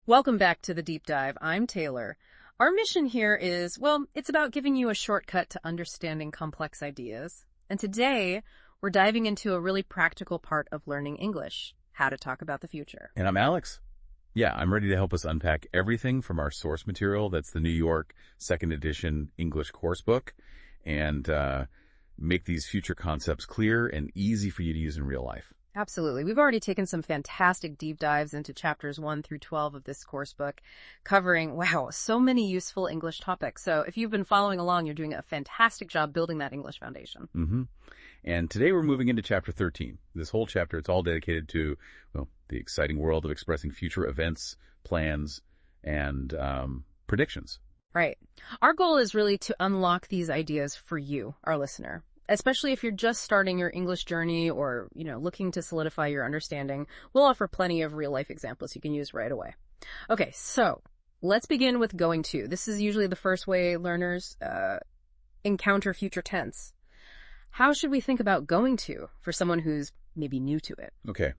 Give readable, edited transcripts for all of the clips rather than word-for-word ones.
Welcome back to the Deep Dive. I'm Taylor. Our mission here is, well, it's about giving you a shortcut to understanding complex ideas. And today, we're diving into a really practical part of learning English, how to talk about the future. And I'm Alex. Yeah, I'm ready to help us unpack everything from our source material, that's the New York second edition English course book, and make these future concepts clear and easy for you to use in real life. Absolutely. We've already taken some fantastic deep dives into chapters 1 through 12 of this course book, covering, wow, so many useful English topics. So if you've been following along, you're doing a fantastic job building that English foundation. Mm-hmm. And today we're moving into chapter 13. This whole chapter, it's all dedicated to, well, the exciting world of expressing future events, plans, and predictions. Right. Our goal is really to unlock these ideas for you, our listener. Especially if you're just starting your English journey or, looking to solidify your understanding, we'll offer plenty of real-life examples you can use right away. Okay, so let's begin with going to. This is usually the first way learners encounter future tense. How should we think about going to for someone who's maybe new to it? Okay.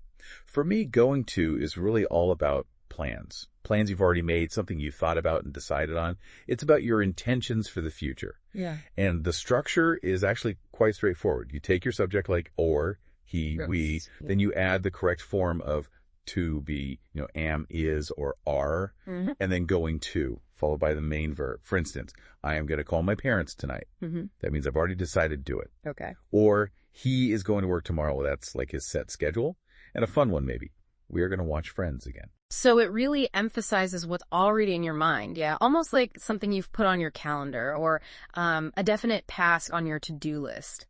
For me, going to is really all about plans. Plans you've already made, something you've thought about and decided on. It's about your intentions for the future. Yeah. And the structure is actually quite straightforward. You take your subject like or, he, we, then you add the correct form of to, be, am, is, or are, and then going to, followed by the main verb. For instance, I am going to call my parents tonight. That means I've already decided to do it. Okay. Or he is going to work tomorrow. That's like his set schedule. And a fun one, maybe. We are going to watch Friends again. So it really emphasizes what's already in your mind, yeah? Almost like something you've put on your calendar or a definite task on your to-do list.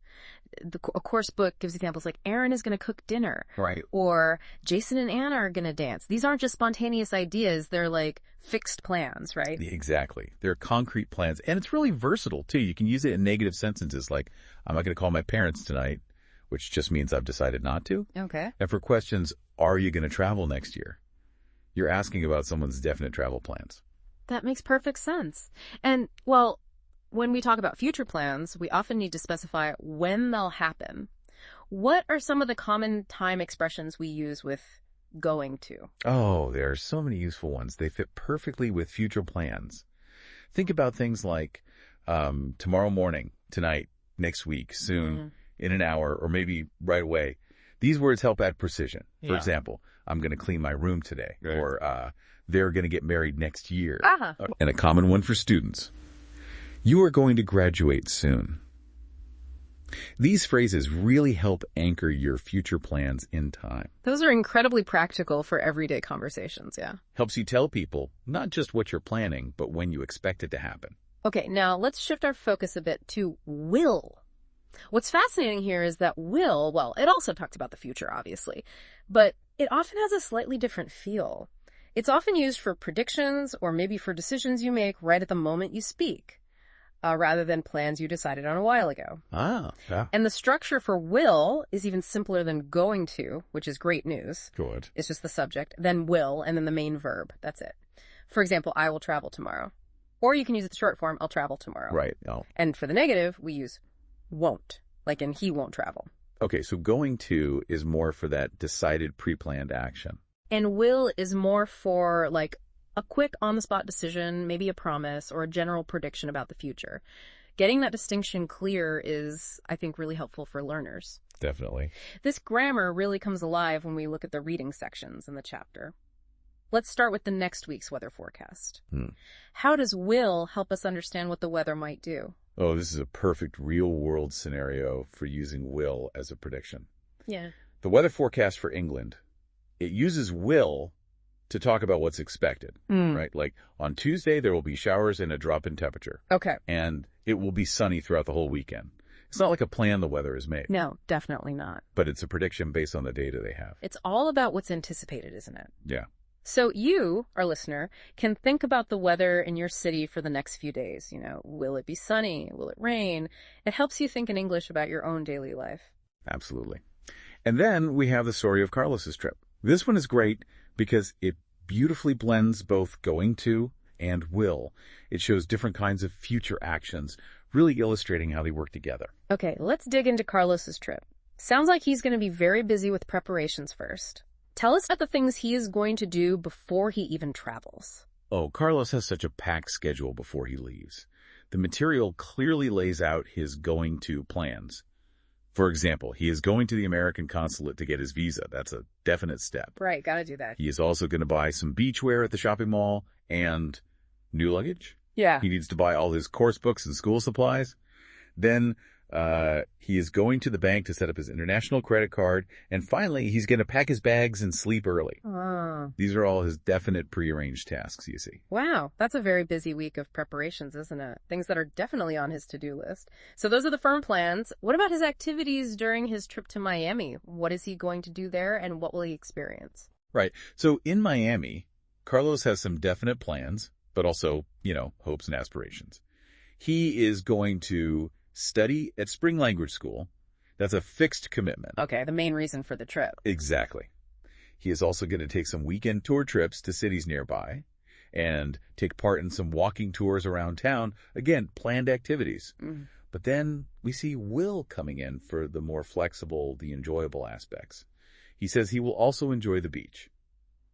A course book gives examples like Aaron is going to cook dinner. Right. Or Jason and Anna are going to dance. These aren't just spontaneous ideas. They're like fixed plans, right? Exactly. They're concrete plans. And it's really versatile, too. You can use it in negative sentences like, I'm not going to call my parents tonight, which just means I've decided not to. Okay. And for questions, are you going to travel next year? You're asking about someone's definite travel plans. That makes perfect sense. And, well, when we talk about future plans, we often need to specify when they'll happen. What are some of the common time expressions we use with going to? Oh, there are so many useful ones. They fit perfectly with future plans. Think about things like tomorrow morning, tonight, next week, soon, in an hour, or maybe right away. These words help add precision. For example, I'm going to clean my room today, or they're going to get married next year. And a common one for students. You are going to graduate soon. These phrases really help anchor your future plans in time. Those are incredibly practical for everyday conversations, yeah. Helps you tell people not just what you're planning, but when you expect it to happen. Okay, now let's shift our focus a bit to will. What's fascinating here is that will, well, it also talks about the future, obviously, but it often has a slightly different feel. It's often used for predictions or maybe for decisions you make right at the moment you speak, rather than plans you decided on a while ago. Yeah. And the structure for will is even simpler than going to, which is great news. Good. It's just the subject, then will, and then the main verb. That's it. For example, I will travel tomorrow. Or you can use the short form, I'll travel tomorrow. Right. Oh. And for the negative, we use won't, like in he won't travel. Okay, so going to is more for that decided pre-planned action. And will is more for like a quick on-the-spot decision, maybe a promise, or a general prediction about the future. Getting that distinction clear is, I think, really helpful for learners. Definitely. This grammar really comes alive when we look at the reading sections in the chapter. Let's start with the next week's weather forecast. How does will help us understand what the weather might do? Oh, this is a perfect real-world scenario for using will as a prediction. Yeah. The weather forecast for England, it uses will to talk about what's expected, right? Like on Tuesday, there will be showers and a drop in temperature. Okay. And it will be sunny throughout the whole weekend. It's not like a plan the weather is made. No, definitely not. But it's a prediction based on the data they have. It's all about what's anticipated, isn't it? Yeah. So you, our listener, can think about the weather in your city for the next few days. Will it be sunny? Will it rain? It helps you think in English about your own daily life. Absolutely. And then we have the story of Carlos's trip. This one is great because it beautifully blends both going to and will. It shows different kinds of future actions, really illustrating how they work together. Okay, let's dig into Carlos's trip. Sounds like he's going to be very busy with preparations first. Tell us about the things he is going to do before he even travels. Oh, Carlos has such a packed schedule before he leaves. The material clearly lays out his going-to plans. For example, he is going to the American consulate to get his visa. That's a definite step. Right, gotta do that. He is also going to buy some beachwear at the shopping mall and new luggage. Yeah. He needs to buy all his course books and school supplies. Then he is going to the bank to set up his international credit card. And finally, he's going to pack his bags and sleep early. Oh. These are all his definite prearranged tasks, you see. Wow, that's a very busy week of preparations, isn't it? Things that are definitely on his to-do list. So those are the firm plans. What about his activities during his trip to Miami? What is he going to do there, and what will he experience? Right. So in Miami, Carlos has some definite plans, but also, hopes and aspirations. He is going to study at Spring Language School. That's a fixed commitment. Okay, the main reason for the trip. Exactly. He is also going to take some weekend tour trips to cities nearby and take part in some walking tours around town. Again, planned activities. Mm. But then we see Will coming in for the more flexible, the enjoyable aspects. He says he will also enjoy the beach.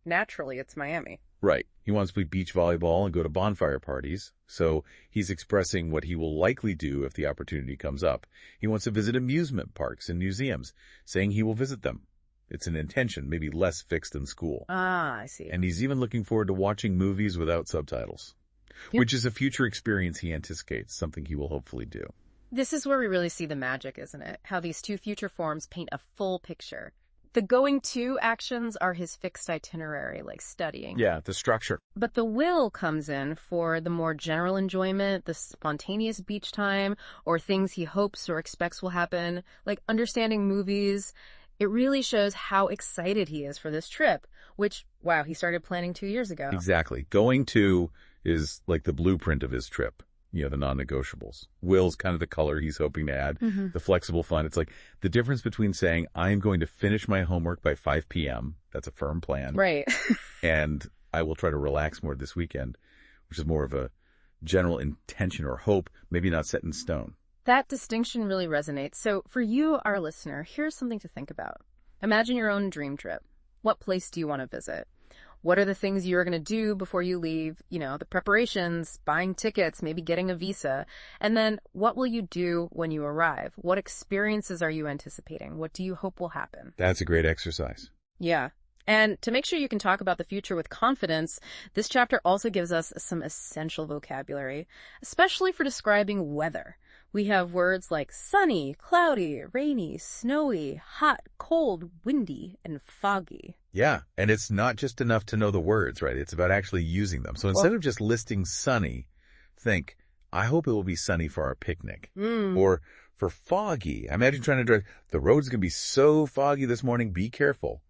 Naturally, it's Miami. Right. He wants to play beach volleyball and go to bonfire parties. So he's expressing what he will likely do if the opportunity comes up. He wants to visit amusement parks and museums, saying he will visit them. It's an intention, maybe less fixed than school. Ah, I see. And he's even looking forward to watching movies without subtitles, which is a future experience he anticipates, something he will hopefully do. This is where we really see the magic, isn't it? How these two future forms paint a full picture. The going-to actions are his fixed itinerary, like studying. Yeah, the structure. But the will comes in for the more general enjoyment, the spontaneous beach time, or things he hopes or expects will happen, like understanding movies. It really shows how excited he is for this trip, which, wow, he started planning 2 years ago. Exactly. Going to is like the blueprint of his trip. The non-negotiables. Will's kind of the color he's hoping to add, the flexible fun. It's like the difference between saying, I'm going to finish my homework by 5 p.m. That's a firm plan. Right. And I will try to relax more this weekend, which is more of a general intention or hope, maybe not set in stone. That distinction really resonates. So for you, our listener, here's something to think about. Imagine your own dream trip. What place do you want to visit? What are the things you're going to do before you leave? The preparations, buying tickets, maybe getting a visa. And then what will you do when you arrive? What experiences are you anticipating? What do you hope will happen? That's a great exercise. Yeah. And to make sure you can talk about the future with confidence, this chapter also gives us some essential vocabulary, especially for describing weather. We have words like sunny, cloudy, rainy, snowy, hot, cold, windy, and foggy. Yeah, and it's not just enough to know the words, right? It's about actually using them. So instead of just listing sunny, think, I hope it will be sunny for our picnic. Or for foggy, imagine trying to drive, the road's going to be so foggy this morning, be careful.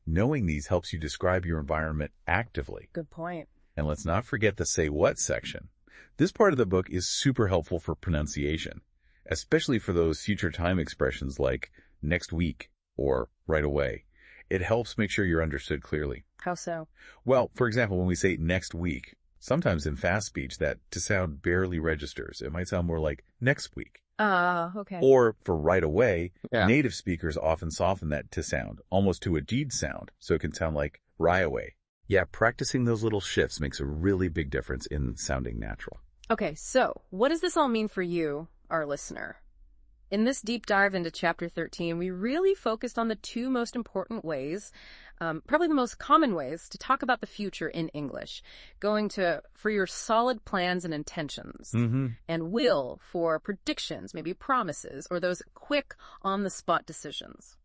Knowing these helps you describe your environment actively. Good point. And let's not forget the say what section. This part of the book is super helpful for pronunciation, especially for those future time expressions like next week or right away. It helps make sure you're understood clearly. How so? Well, for example, when we say next week, sometimes in fast speech that to sound barely registers. It might sound more like next week. Okay. Or for right away, native speakers often soften that to sound, almost to a deed sound, so it can sound like right away. Yeah, practicing those little shifts makes a really big difference in sounding natural. Okay, so what does this all mean for you, our listener? In this deep dive into Chapter 13, we really focused on the two most important ways, probably the most common ways, to talk about the future in English. Going to for your solid plans and intentions, and will for predictions, maybe promises, or those quick, on-the-spot decisions.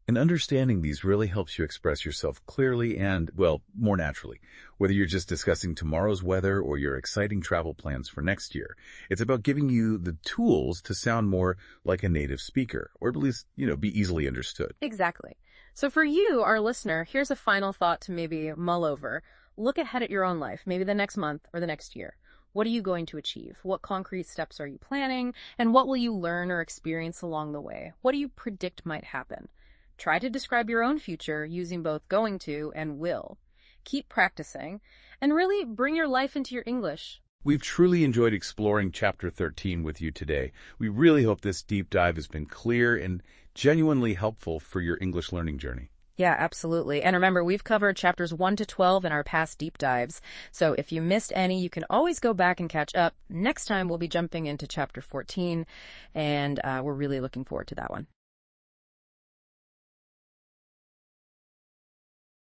And understanding these really helps you express yourself clearly and, well, more naturally. Whether you're just discussing tomorrow's weather or your exciting travel plans for next year, it's about giving you the tools to sound more like a native speaker, or at least, be easily understood. Exactly. So for you, our listener, here's a final thought to maybe mull over. Look ahead at your own life, maybe the next month or the next year. What are you going to achieve? What concrete steps are you planning? And what will you learn or experience along the way? What do you predict might happen? Try to describe your own future using both going to and will. Keep practicing, and really bring your life into your English. We've truly enjoyed exploring Chapter 13 with you today. We really hope this deep dive has been clear and genuinely helpful for your English learning journey. Yeah, absolutely. And remember, we've covered chapters 1 to 12 in our past deep dives. So if you missed any, you can always go back and catch up. Next time, we'll be jumping into chapter 14, and we're really looking forward to that one.